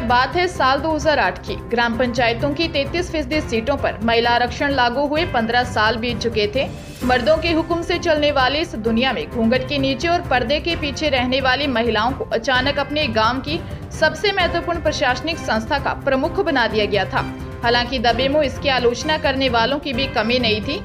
बात है साल 2008 की। ग्राम पंचायतों की 33% सीटों पर महिला आरक्षण लागू हुए 15 साल बीत चुके थे। मर्दों के हुक्म से चलने वाली इस दुनिया में घूंघट के नीचे और पर्दे के पीछे रहने वाली महिलाओं को अचानक अपने गांव की सबसे महत्वपूर्ण प्रशासनिक संस्था का प्रमुख बना दिया गया था। हालांकि दबे मुंह इसकी आलोचना करने वालों की भी कमी नहीं थी।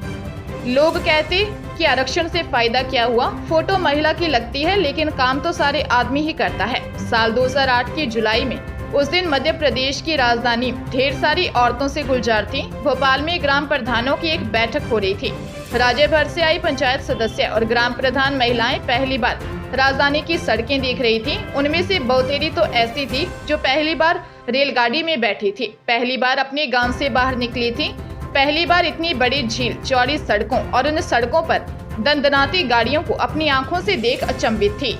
लोग कहते कि आरक्षण से फायदा क्या हुआ, फोटो महिला की लगती है लेकिन काम तो सारे आदमी ही करता है। साल 2008 की जुलाई में उस दिन मध्य प्रदेश की राजधानी ढेर सारी औरतों से गुलजार थी। भोपाल में ग्राम प्रधानों की एक बैठक हो रही थी। राज्य भर से आई पंचायत सदस्य और ग्राम प्रधान महिलाएं पहली बार राजधानी की सड़कें देख रही थी। उनमें से बहुतेरी तो ऐसी थी जो पहली बार रेलगाड़ी में बैठी थी, पहली बार अपने गांव से बाहर निकली थी, पहली बार इतनी बड़ी झील, चौड़ी सड़कों और उन सड़कों पर दंदनाती गाड़ियों को अपनी आंखों से देख अचंभित थी।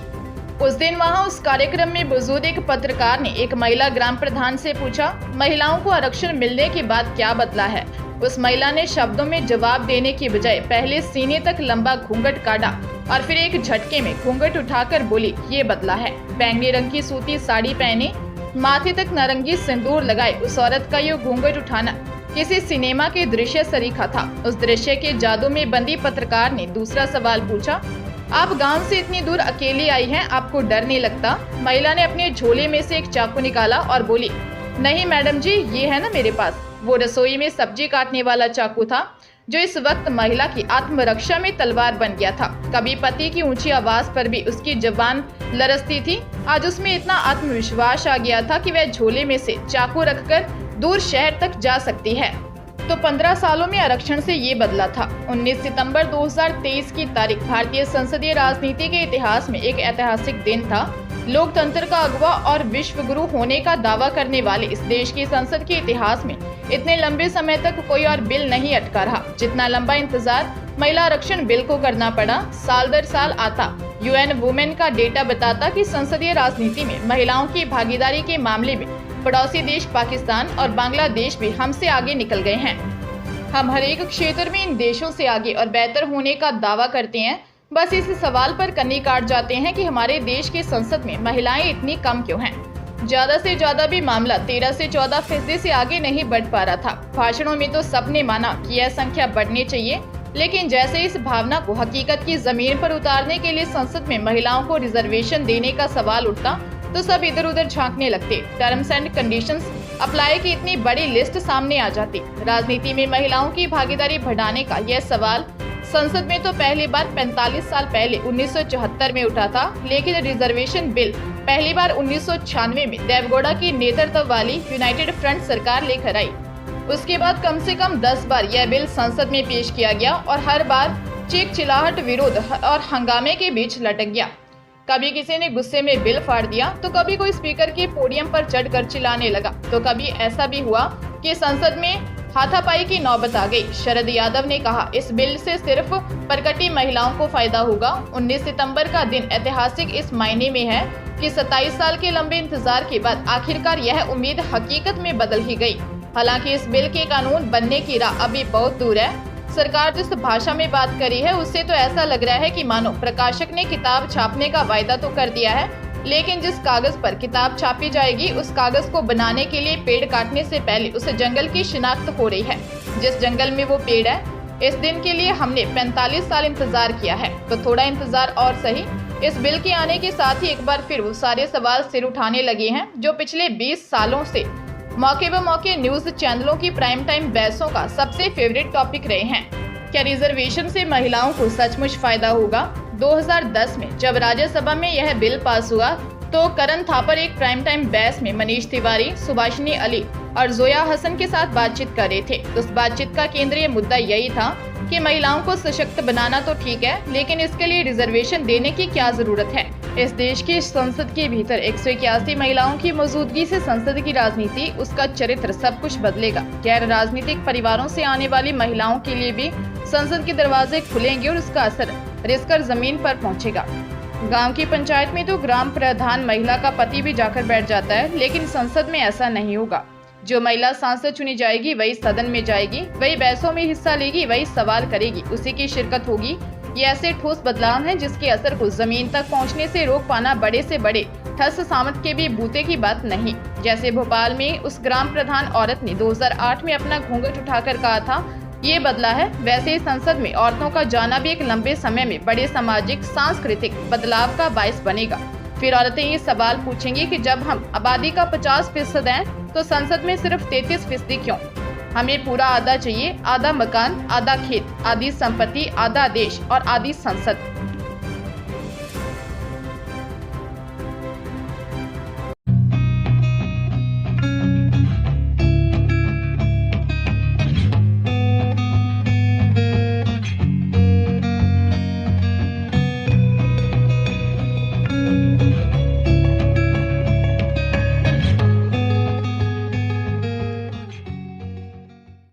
उस दिन वहां उस कार्यक्रम में मौजूद एक पत्रकार ने एक महिला ग्राम प्रधान से पूछा, महिलाओं को आरक्षण मिलने के बाद क्या बदला है? उस महिला ने शब्दों में जवाब देने की बजाय पहले सीने तक लंबा घूंघट काटा और फिर एक झटके में घूंघट उठाकर बोली, ये बदला है। बैंगनी रंग की सूती साड़ी पहने, माथे तक नारंगी सिंदूर लगाए उस औरत का ये घूंघट उठाना किसी सिनेमा के दृश्य सरीखा था। उस दृश्य के जादू में बंदी पत्रकार ने दूसरा सवाल पूछा, आप गांव से इतनी दूर अकेली आई हैं, आपको डर नहीं लगता? महिला ने अपने झोले में से एक चाकू निकाला और बोली, नहीं मैडम जी, ये है ना मेरे पास। वो रसोई में सब्जी काटने वाला चाकू था जो इस वक्त महिला की आत्मरक्षा में तलवार बन गया था। कभी पति की ऊंची आवाज पर भी उसकी जुबान लरसती थी, आज उसमें इतना आत्मविश्वास आ गया था कि वह झोले में से चाकू रखकर दूर शहर तक जा सकती है। तो 15 सालों में आरक्षण से ये बदला था। 19 सितंबर 2023 की तारीख भारतीय संसदीय राजनीति के इतिहास में एक ऐतिहासिक दिन था। लोकतंत्र का अगवा और विश्व गुरु होने का दावा करने वाले इस देश की संसद के इतिहास में इतने लंबे समय तक कोई और बिल नहीं अटका रहा जितना लंबा इंतजार महिला आरक्षण बिल को करना पड़ा। साल दर साल आता UN वुमेन का डेटा बताता कि संसदीय राजनीति में महिलाओं की भागीदारी के मामले में पड़ोसी देश पाकिस्तान और बांग्लादेश भी हमसे आगे निकल गए हैं। हम हर एक क्षेत्र में इन देशों से आगे और बेहतर होने का दावा करते हैं। बस इस सवाल पर कन्नी काट जाते हैं कि हमारे देश की संसद में महिलाएं इतनी कम क्यों हैं। ज्यादा से ज्यादा भी मामला 13 से 14% से आगे नहीं बढ़ पा रहा था। भाषणों में तो सबने माना कि यह संख्या बढ़नी चाहिए, लेकिन जैसे इस भावना को हकीकत की जमीन पर उतारने के लिए संसद में महिलाओं को रिजर्वेशन देने का सवाल उठता तो सब इधर उधर झांकने लगते। टर्म्स एंड कंडीशंस अप्लाई की इतनी बड़ी लिस्ट सामने आ जाती। राजनीति में महिलाओं की भागीदारी बढ़ाने का यह सवाल संसद में तो पहली बार 45 साल पहले 1974 में उठा था, लेकिन रिजर्वेशन बिल पहली बार 1996 में देवगौड़ा की नेतृत्व वाली यूनाइटेड फ्रंट सरकार लेकर आई। उसके बाद कम से कम 10 बार यह बिल संसद में पेश किया गया और हर बार चीख चिल्लाहट, विरोध और हंगामे के बीच लटक गया। कभी किसी ने गुस्से में बिल फाड़ दिया तो कभी कोई स्पीकर के पोडियम पर चढ़कर चिल्लाने लगा, तो कभी ऐसा भी हुआ कि संसद में हाथापाई की नौबत आ गई। शरद यादव ने कहा, इस बिल से सिर्फ परकटी महिलाओं को फायदा होगा। 19 सितंबर का दिन ऐतिहासिक इस मायने में है कि 27 साल के लंबे इंतजार के बाद आखिरकार यह उम्मीद हकीकत में बदल ही गई। हालांकि इस बिल के कानून बनने की राह अभी बहुत दूर है। सरकार जिस भाषा में बात करी है उससे तो ऐसा लग रहा है कि मानो प्रकाशक ने किताब छापने का वायदा तो कर दिया है, लेकिन जिस कागज पर किताब छापी जाएगी उस कागज को बनाने के लिए पेड़ काटने से पहले उस जंगल की शिनाख्त हो रही है। जिस जंगल में वो पेड़ है, इस दिन के लिए हमने 45 साल इंतजार किया है, तो थोड़ा इंतजार और सही। इस बिल के आने के साथ ही एक बार फिर वो सारे सवाल सिर उठाने लगे हैं जो पिछले 20 सालों से मौके व मौके न्यूज चैनलों की प्राइम टाइम बहसों का सबसे फेवरेट टॉपिक रहे हैं। क्या रिजर्वेशन से महिलाओं को सचमुच फायदा होगा? 2010 में जब राज्यसभा में यह बिल पास हुआ तो करण थापर एक प्राइम टाइम बहस में मनीष तिवारी, सुभाषिनी अली और जोया हसन के साथ बातचीत कर रहे थे। उस बातचीत का केंद्रीय मुद्दा यही था कि महिलाओं को सशक्त बनाना तो ठीक है, लेकिन इसके लिए रिजर्वेशन देने की क्या जरूरत है। इस देश की संसद के भीतर 181 महिलाओं की मौजूदगी से संसद की राजनीति, उसका चरित्र सब कुछ बदलेगा। गैर राजनीतिक परिवारों से आने वाली महिलाओं के लिए भी संसद के दरवाजे खुलेंगे और उसका असर रिसकर जमीन पर पहुंचेगा। गांव की पंचायत में तो ग्राम प्रधान महिला का पति भी जाकर बैठ जाता है, लेकिन संसद में ऐसा नहीं होगा। जो महिला सांसद चुनी जाएगी वही सदन में जाएगी, वही बहसों में हिस्सा लेगी, वही सवाल करेगी, उसी की शिरकत होगी। ये ऐसे ठोस बदलाव हैं जिसके असर को जमीन तक पहुंचने से रोक पाना बड़े से बड़े ठस सामंत के भी बूते की बात नहीं। जैसे भोपाल में उस ग्राम प्रधान औरत ने 2008 में अपना घूंघट उठाकर कहा था ये बदला है, वैसे ही संसद में औरतों का जाना भी एक लंबे समय में बड़े सामाजिक सांस्कृतिक बदलाव का बायस बनेगा। फिर औरतें ये सवाल पूछेंगी कि जब हम आबादी का 50% हैं तो संसद में सिर्फ 33% क्यों? हमें पूरा आधा चाहिए, आधा मकान, आधा खेत, आधी संपत्ति, आधा देश और आधी संसद।